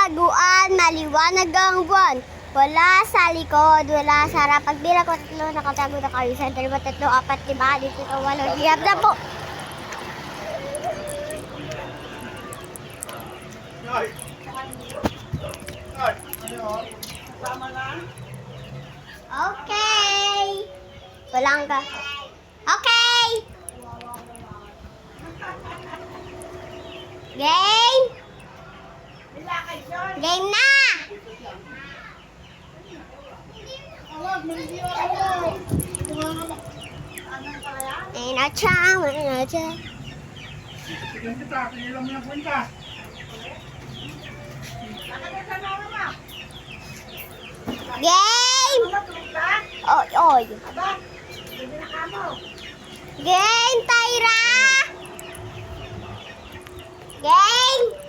kataguan, maliwanag ang buwan. Wala sa likod, wala sa harap. Pagbilang ko tatlo, nakatago na kayo. Sa dalawa, tatlo, apat, lima, dito, walo, siyam na po. Okay. Walang ka. Okay. Game. Game na. Ayun na siya, ayun na siya. Tignan kita, pinilang mo yung punta. Game! Oy, oy. Game, Tyra! Game!